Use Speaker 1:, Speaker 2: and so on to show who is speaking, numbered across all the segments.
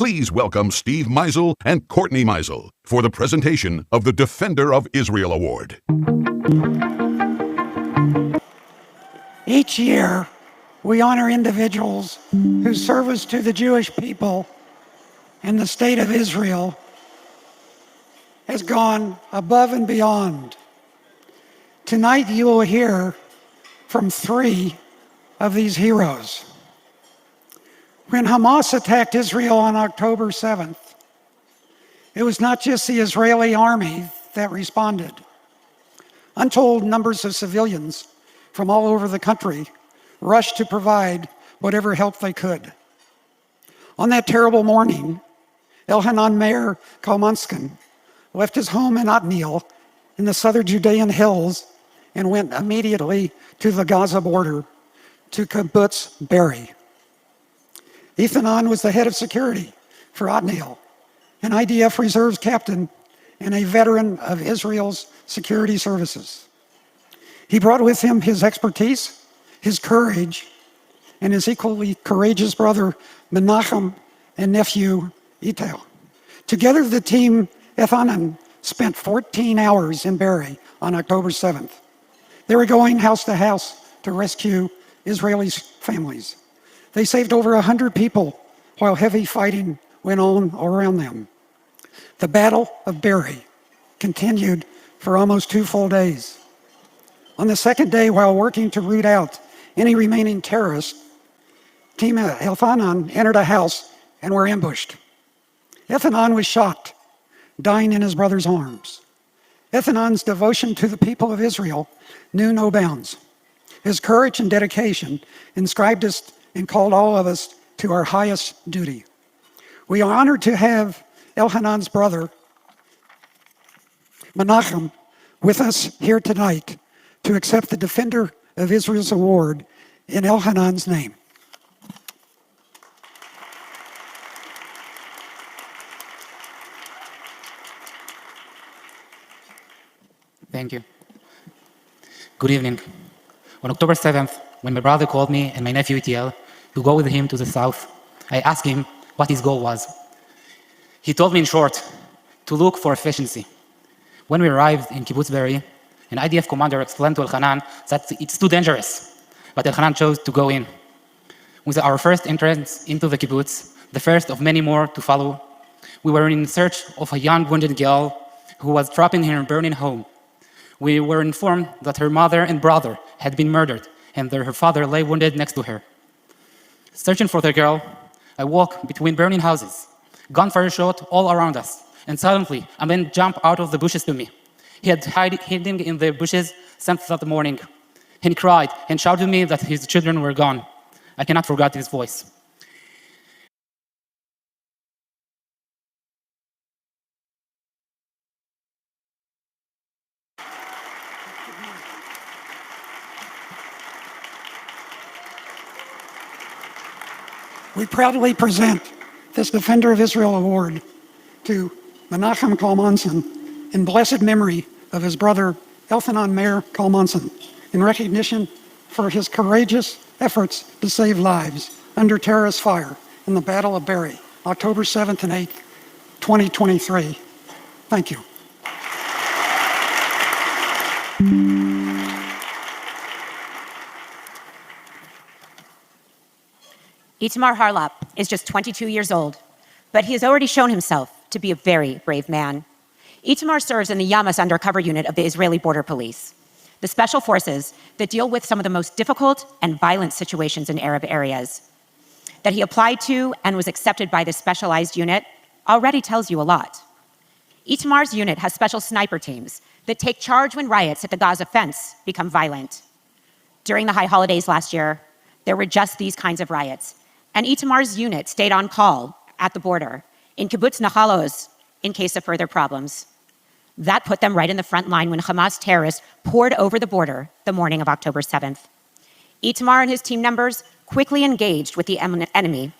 Speaker 1: Please welcome Steve Mizel and Courtney Mizel for the presentation of the Defender of Israel Award.
Speaker 2: Each year, we honor individuals whose service to the Jewish people and the state of Israel has gone above and beyond. Tonight, you will hear from three of these heroes. When Hamas attacked Israel on October 7th, it was not just the Israeli army that responded. Untold numbers of civilians from all over the country rushed to provide whatever help they could. On that terrible morning, Elhanan Meir Kalmanskin left his home in Otniel in the southern Judean hills and went immediately to the Gaza border, to Kibbutz Be'eri. Ethanon was the head of security for Otniel, an IDF reserves captain and a veteran of Israel's security services. He brought with him his expertise, his courage, and his equally courageous brother Menachem and nephew Ital. Together, the team Ethanon spent 14 hours in Be'eri on October 7th. They were going house to house to rescue Israeli families. They saved over 100 people while heavy fighting went on around them. The Battle of Be'eri continued for almost 2 full days. On the second day, while working to root out any remaining terrorists, Team Elhanan entered a house and were ambushed. Ethanon was shot, dying in his brother's arms. Ethanon's devotion to the people of Israel knew no bounds. His courage and dedication inscribed us and called all of us to our highest duty. We are honored to have Elhanan's brother, Menachem, with us here tonight to accept the Defender of Israel's Award in Elhanan's name.
Speaker 3: Thank you. Good evening. On October 7th, when my brother called me and my nephew Itiel to go with him to the south, I asked him what his goal was. He told me in short, to look for efficiency. When we arrived in Kibbutz Be'eri, an IDF commander explained to Elhanan that it's too dangerous, but Elhanan chose to go in. With our first entrance into the kibbutz, the first of many more to follow, we were in search of a young wounded girl who was trapped in her burning home. We were informed that her mother and brother had been murdered and that her father lay wounded next to her. Searching for the girl, I walked between burning houses, gunfire shot all around us, and suddenly a man jumped out of the bushes to me. He had hidden in the bushes since that morning. He cried and shouted to me that his children were gone. I cannot forget his voice.
Speaker 2: We proudly present this Defender of Israel Award to Menachem Kalmanskin in blessed memory of his brother Elhanan Meir Kalmanskin, in recognition for his courageous efforts to save lives under terrorist fire in the Battle of Be'eri, October 7th and 8th, 2023. Thank you.
Speaker 4: Itamar Harlap is just 22 years old, but he has already shown himself to be a very brave man. Itamar serves in the Yamas undercover unit of the Israeli Border Police, the special forces that deal with some of the most difficult and violent situations in Arab areas. That he applied to and was accepted by this specialized unit already tells you a lot. Itamar's unit has special sniper teams that take charge when riots at the Gaza fence become violent. During the high holidays last year, there were just these kinds of riots, and Itamar's unit stayed on call at the border in Kibbutz Nahalos in case of further problems. That put them right in the front line when Hamas terrorists poured over the border the morning of October 7th. Itamar and his team members quickly engaged with the enemy.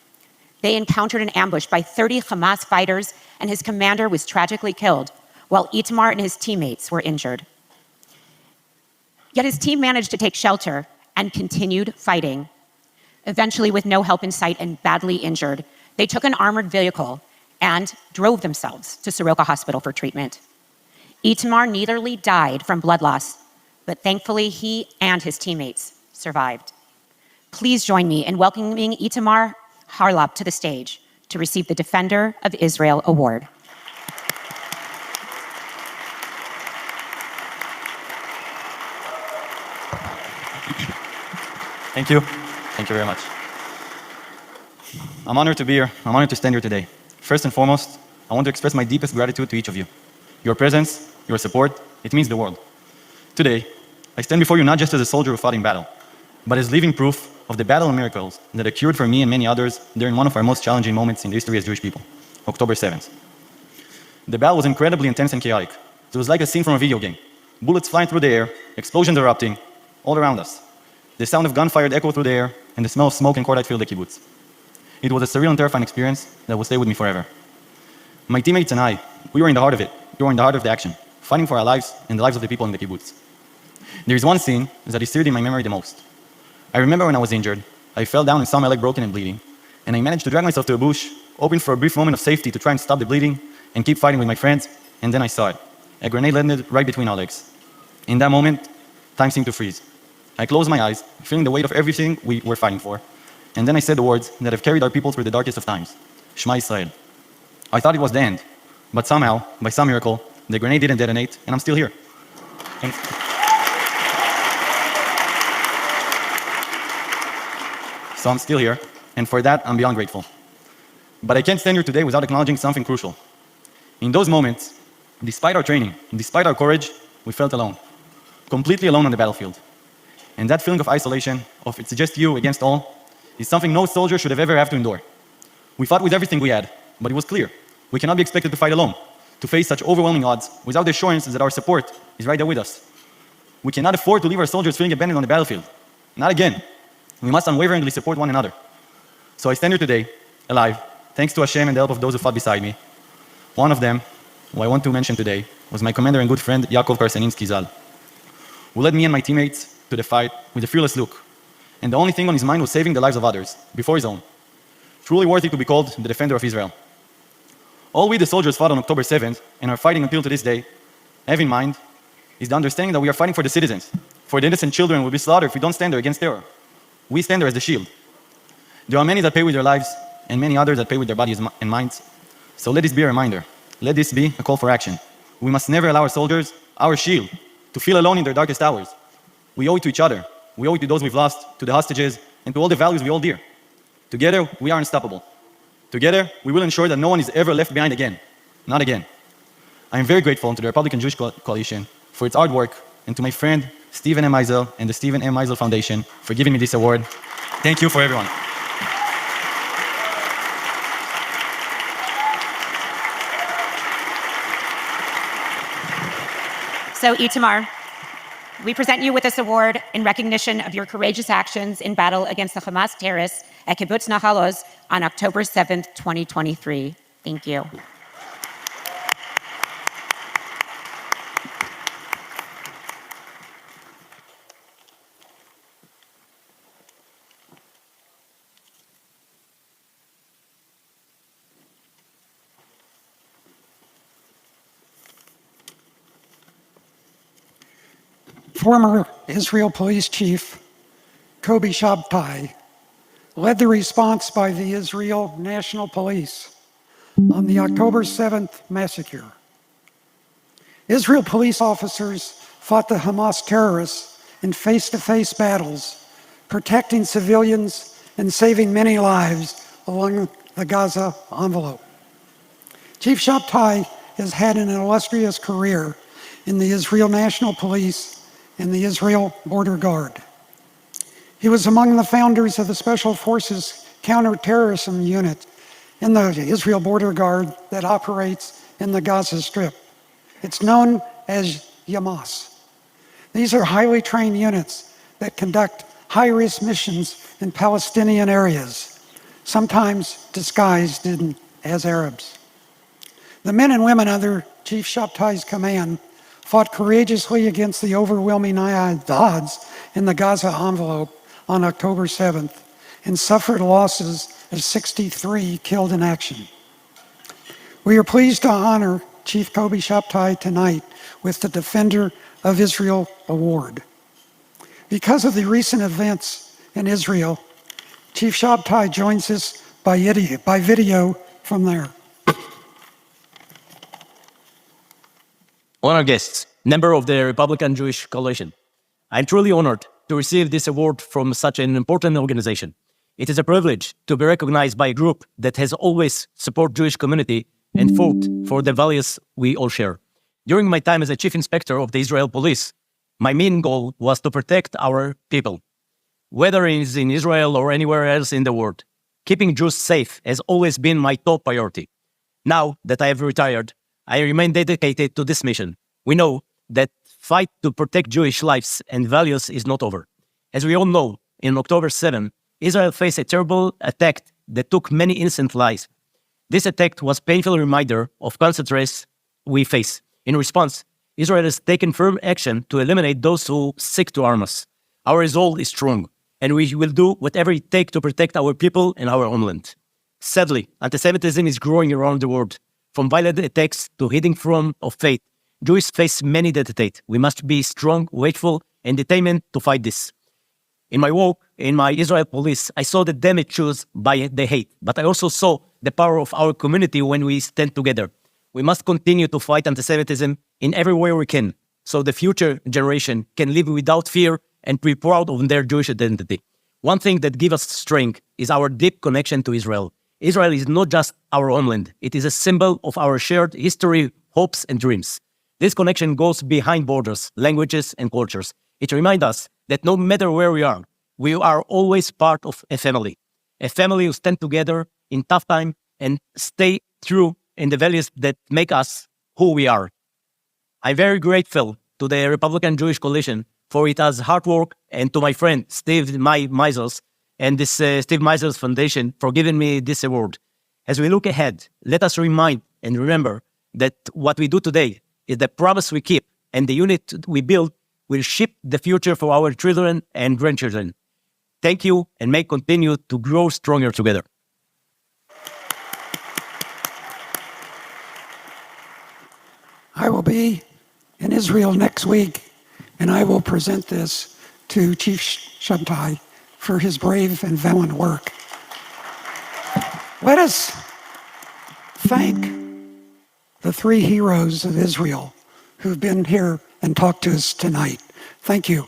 Speaker 4: They encountered an ambush by 30 Hamas fighters, and his commander was tragically killed, while Itamar and his teammates were injured. Yet his team managed to take shelter and continued fighting. Eventually, with no help in sight and badly injured, They took an armored vehicle and drove themselves to Soroka Hospital for treatment. Itamar nearly died from blood loss, but thankfully he and his teammates survived. Please join me in welcoming Itamar Harlap to the stage to receive the Defender of Israel Award.
Speaker 5: Thank you. Thank you very much. I'm honored to be here. I'm honored to stand here today. First and foremost, I want to express my deepest gratitude to each of you. Your presence, your support, it means the world. Today, I stand before you not just as a soldier who fought in battle, but as living proof of the battle and miracles that occurred for me and many others during one of our most challenging moments in the history as Jewish people, October 7th. The battle was incredibly intense and chaotic. It was like a scene from a video game. Bullets flying through the air, explosions erupting, all around us. The sound of gunfire echoed through the air, and the smell of smoke and Courtney filled the kibbutz. It was a surreal and terrifying experience that will stay with me forever. My teammates and I, we were in the heart of it. We were in the heart of the action, fighting for our lives and the lives of the people in the kibbutz. There is one scene that is seared in my memory the most. I remember when I was injured, I fell down and saw my leg broken and bleeding, and I managed to drag myself to a bush, hoping for a brief moment of safety to try and stop the bleeding and keep fighting with my friends, and then I saw it. A grenade landed right between our legs. In that moment, time seemed to freeze. I closed my eyes, feeling the weight of everything we were fighting for, and then I said the words that have carried our people through the darkest of times, Shema Yisrael. I thought it was the end, but somehow, by some miracle, the grenade didn't detonate, and I'm still here. So I'm still here, and for that, I'm beyond grateful. But I can't stand here today without acknowledging something crucial. In those moments, despite our training, despite our courage, we felt alone. Completely alone on the battlefield. And that feeling of isolation, of it's just you against all, is something no soldier should have ever have to endure. We fought with everything we had, but it was clear. We cannot be expected to fight alone, to face such overwhelming odds without the assurance that our support is right there with us. We cannot afford to leave our soldiers feeling abandoned on the battlefield. Not again. We must unwaveringly support one another. So I stand here today, alive, thanks to Hashem and the help of those who fought beside me. One of them, who I want to mention today, was my commander and good friend, Yaakov Karseninsky Zal, who led me and my teammates to the fight with a fearless look. And the only thing on his mind was saving the lives of others, before his own. Truly worthy to be called the Defender of Israel. All we, the soldiers, fought on October 7th, and are fighting until to this day, have in mind, is the understanding that we are fighting for the citizens, for the innocent children who will be slaughtered if we don't stand there against terror. We stand there as the shield. There are many that pay with their lives, and many others that pay with their bodies and minds. So let this be a reminder. Let this be a call for action. We must never allow our soldiers, our shield, to feel alone in their darkest hours. We owe it to each other. We owe it to those we've lost, to the hostages, and to all the values we hold dear. Together, we are unstoppable. Together, we will ensure that no one is ever left behind again. Not again. I am very grateful to the Republican Jewish Coalition for its hard work, and to my friend Stephen M. Mizel and the Stephen M. Mizel Foundation for giving me this award. Thank you for everyone.
Speaker 4: So, Itamar, we present you with this award in recognition of your courageous actions in battle against the Hamas terrorists at Kibbutz Nahal Oz on October 7th, 2023. Thank you.
Speaker 2: Former Israel Police Chief Kobi Shabtai led the response by the Israel National Police on the October 7th massacre. Israel police officers fought the Hamas terrorists in face-to-face battles, protecting civilians and saving many lives along the Gaza envelope. Chief Shabtai has had an illustrious career in the Israel National Police and the Israel Border Guard. He was among the founders of the Special Forces Counterterrorism Unit in the Israel Border Guard that operates in the Gaza Strip. It's known as Yamas. These are highly trained units that conduct high-risk missions in Palestinian areas, sometimes disguised as Arabs. The men and women under Chief Shabtai's command fought courageously against the overwhelming odds in the Gaza envelope on October 7th and suffered losses of 63 killed in action. We are pleased to honor Chief Kobi Shabtai tonight with the Defender of Israel Award. Because of the recent events in Israel, Chief Shabtai joins us by video from there.
Speaker 6: Honored guests, member of the Republican Jewish Coalition, I'm truly honored to receive this award from such an important organization. It is a privilege to be recognized by a group that has always supported Jewish community and fought for the values we all share. During my time as a chief inspector of the Israel police, my main goal was to protect our people, whether it is in Israel or anywhere else in the world. Keeping Jews safe has always been my top priority. Now that I have retired, I remain dedicated to this mission. We know that fight to protect Jewish lives and values is not over. As we all know, in October 7, Israel faced a terrible attack that took many innocent lives. This attack was a painful reminder of constant threats we face. In response, Israel has taken firm action to eliminate those who seek to harm us. Our resolve is strong, and we will do whatever it takes to protect our people and our homeland. Sadly, anti-Semitism is growing around the world. From violent attacks to hiding from of faith, Jews face many that hate. We must be strong, wakeful, and determined to fight this. In my work in my Israel police, I saw the damage caused by the hate, but I also saw the power of our community when we stand together. We must continue to fight anti-Semitism in every way we can, so the future generation can live without fear and be proud of their Jewish identity. One thing that gives us strength is our deep connection to Israel. Israel is not just our homeland, it is a symbol of our shared history, hopes, and dreams. This connection goes behind borders, languages, and cultures. It reminds us that no matter where we are always part of a family who stand together in tough time and stay true in the values that make us who we are. I'm very grateful to the Republican Jewish Coalition for its hard work and to my friend Steve Mizel and this Steve Mizel's Foundation for giving me this award. As we look ahead, let us remind and remember that what we do today is the promise we keep, and the unit we build will shape the future for our children and grandchildren. Thank you, and may continue to grow stronger together.
Speaker 2: I will be in Israel next week, and I will present this to Chief Shabtai for his brave and valiant work. Let us thank the three heroes of Israel who've been here and talked to us tonight. Thank you.